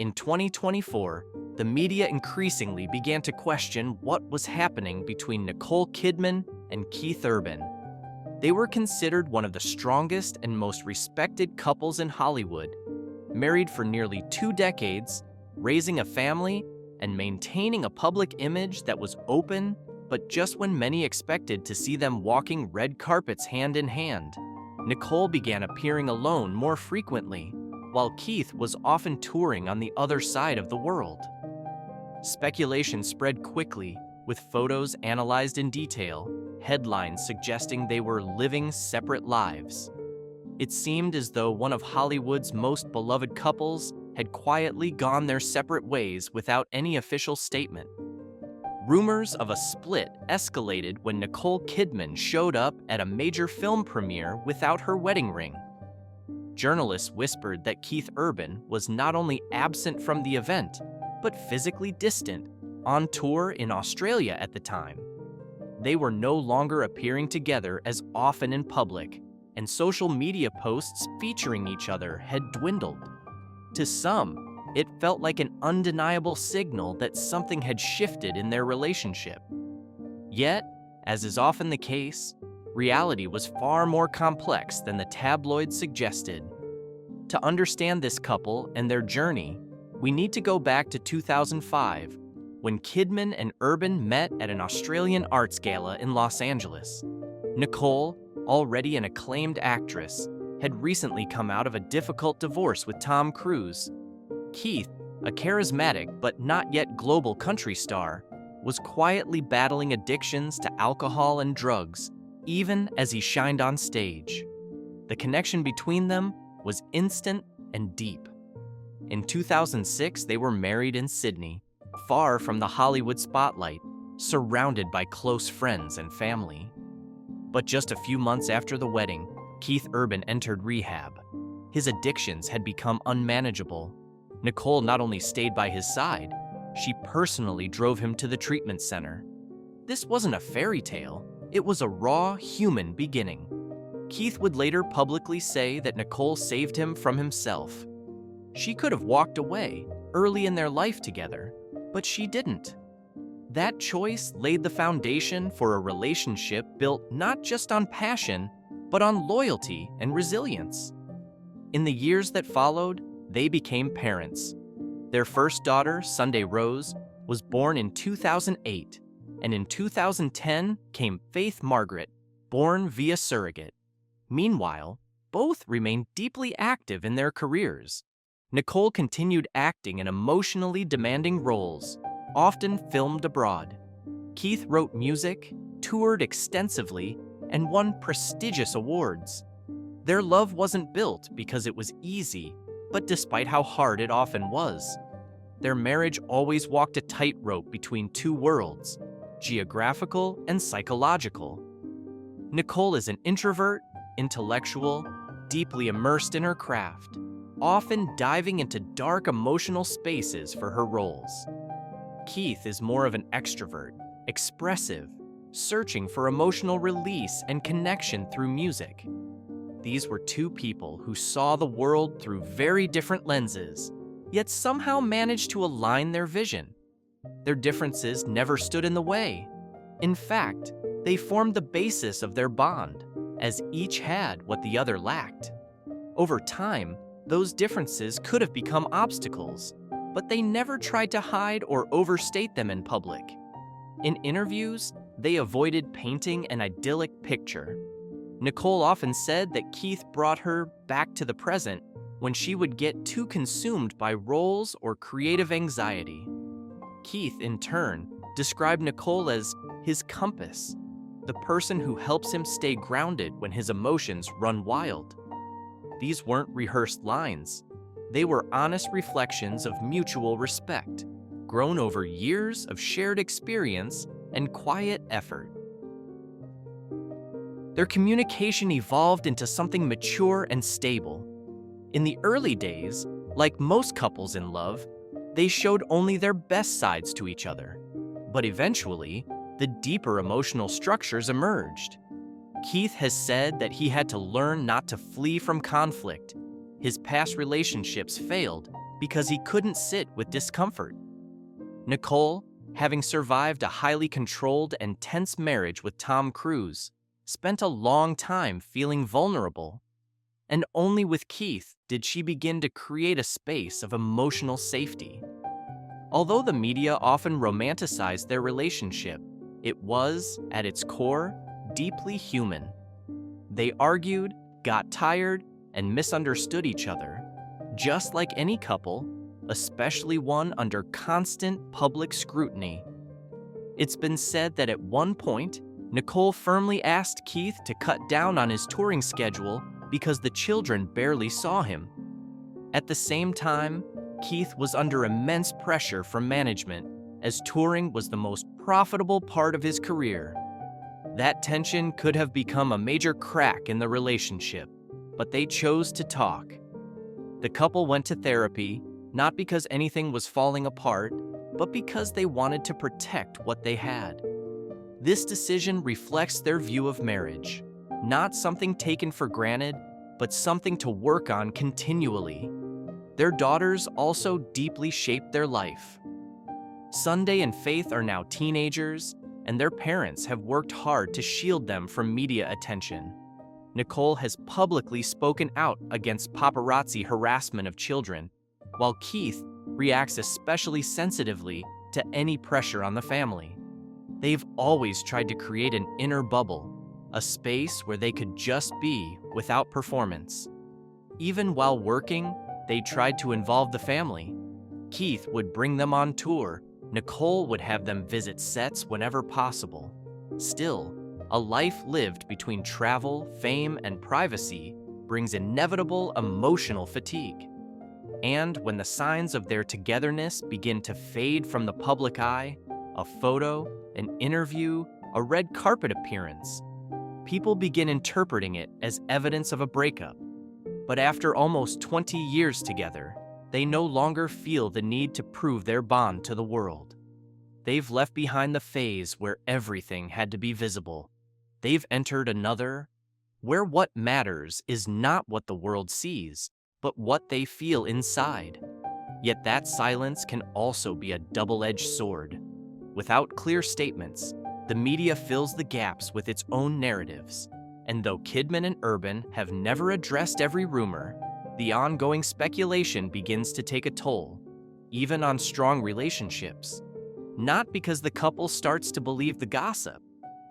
In 2024, the media increasingly began to question what was happening between Nicole Kidman and Keith Urban. They were considered one of the strongest and most respected couples in Hollywood, married for nearly 2 decades, raising a family, and maintaining a public image that was open, but just when many expected to see them walking red carpets hand in hand, Nicole began appearing alone more frequently, while Keith was often touring on the other side of the world. Speculation spread quickly, with photos analyzed in detail, headlines suggesting they were living separate lives. It seemed as though one of Hollywood's most beloved couples had quietly gone their separate ways without any official statement. Rumors of a split escalated when Nicole Kidman showed up at a major film premiere without her wedding ring. Journalists whispered that Keith Urban was not only absent from the event, but physically distant, on tour in Australia at the time. They were no longer appearing together as often in public, and social media posts featuring each other had dwindled. To some, it felt like an undeniable signal that something had shifted in their relationship. Yet, as is often the case, reality was far more complex than the tabloids suggested. To understand this couple and their journey, we need to go back to 2005, when Kidman and Urban met at an Australian arts gala in Los Angeles. Nicole, already an acclaimed actress, had recently come out of a difficult divorce with Tom Cruise. Keith, a charismatic but not yet global country star, was quietly battling addictions to alcohol and drugs, even as he shined on stage. The connection between them was instant and deep. In 2006, they were married in Sydney, far from the Hollywood spotlight, surrounded by close friends and family. But just a few months after the wedding, Keith Urban entered rehab. His addictions had become unmanageable. Nicole not only stayed by his side, she personally drove him to the treatment center. This wasn't a fairy tale, it was a raw, human beginning. Keith would later publicly say that Nicole saved him from himself. She could have walked away early in their life together, but she didn't. That choice laid the foundation for a relationship built not just on passion, but on loyalty and resilience. In the years that followed, they became parents. Their first daughter, Sunday Rose, was born in 2008, and in 2010 came Faith Margaret, born via surrogate. Meanwhile, both remained deeply active in their careers. Nicole continued acting in emotionally demanding roles, often filmed abroad. Keith wrote music, toured extensively, and won prestigious awards. Their love wasn't built because it was easy, but despite how hard it often was. Their marriage always walked a tightrope between two worlds, geographical and psychological. Nicole is an introvert, intellectual, deeply immersed in her craft, often diving into dark emotional spaces for her roles. Keith is more of an extrovert, expressive, searching for emotional release and connection through music. These were two people who saw the world through very different lenses, yet somehow managed to align their vision. Their differences never stood in the way. In fact, they formed the basis of their bond, as each had what the other lacked. Over time, those differences could have become obstacles, but they never tried to hide or overstate them in public. In interviews, they avoided painting an idyllic picture. Nicole often said that Keith brought her back to the present when she would get too consumed by roles or creative anxiety. Keith, in turn, described Nicole as his compass, the person who helps him stay grounded when his emotions run wild. These weren't rehearsed lines. They were honest reflections of mutual respect, grown over years of shared experience and quiet effort. Their communication evolved into something mature and stable. In the early days, like most couples in love, they showed only their best sides to each other. But eventually, the deeper emotional structures emerged. Keith has said that he had to learn not to flee from conflict. His past relationships failed, because he couldn't sit with discomfort. Nicole, having survived a highly controlled and tense marriage with Tom Cruise, spent a long time feeling vulnerable. And only with Keith did she begin to create a space of emotional safety. Although the media often romanticized their relationship, it was, at its core, deeply human. They argued, got tired, and misunderstood each other, just like any couple, especially one under constant public scrutiny. It's been said that at one point, Nicole firmly asked Keith to cut down on his touring schedule because the children barely saw him. At the same time, Keith was under immense pressure from management, as touring was the most profitable part of his career. That tension could have become a major crack in the relationship, but they chose to talk. The couple went to therapy, not because anything was falling apart, but because they wanted to protect what they had. This decision reflects their view of marriage, not something taken for granted, but something to work on continually. Their daughters also deeply shaped their life. Sunday and Faith are now teenagers, and their parents have worked hard to shield them from media attention. Nicole has publicly spoken out against paparazzi harassment of children, while Keith reacts especially sensitively to any pressure on the family. They've always tried to create an inner bubble, a space where they could just be without performance. Even while working, they tried to involve the family. Keith would bring them on tour. Nicole would have them visit sets whenever possible. Still, a life lived between travel, fame, and privacy brings inevitable emotional fatigue. And when the signs of their togetherness begin to fade from the public eye, a photo, an interview, a red carpet appearance, people begin interpreting it as evidence of a breakup. But after almost 20 years together, they no longer feel the need to prove their bond to the world. They've left behind the phase where everything had to be visible. They've entered another, where what matters is not what the world sees, but what they feel inside. Yet that silence can also be a double-edged sword. Without clear statements, the media fills the gaps with its own narratives. And though Kidman and Urban have never addressed every rumor, the ongoing speculation begins to take a toll, even on strong relationships. Not because the couple starts to believe the gossip,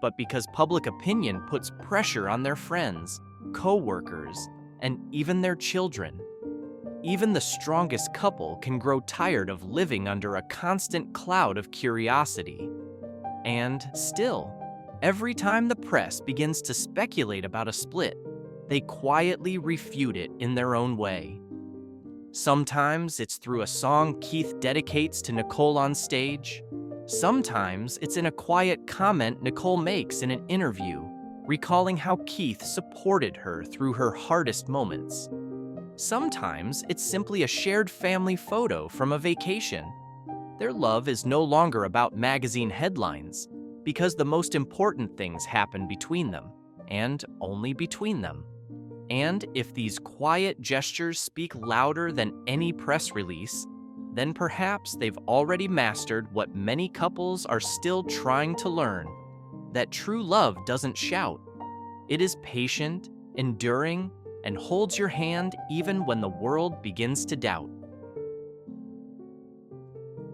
but because public opinion puts pressure on their friends, co-workers, and even their children. Even the strongest couple can grow tired of living under a constant cloud of curiosity. And still, every time the press begins to speculate about a split, they quietly refute it in their own way. Sometimes it's through a song Keith dedicates to Nicole on stage. Sometimes it's in a quiet comment Nicole makes in an interview, recalling how Keith supported her through her hardest moments. Sometimes it's simply a shared family photo from a vacation. Their love is no longer about magazine headlines, because the most important things happen between them, and only between them. And if these quiet gestures speak louder than any press release, then perhaps they've already mastered what many couples are still trying to learn: that true love doesn't shout. It is patient, enduring, and holds your hand even when the world begins to doubt.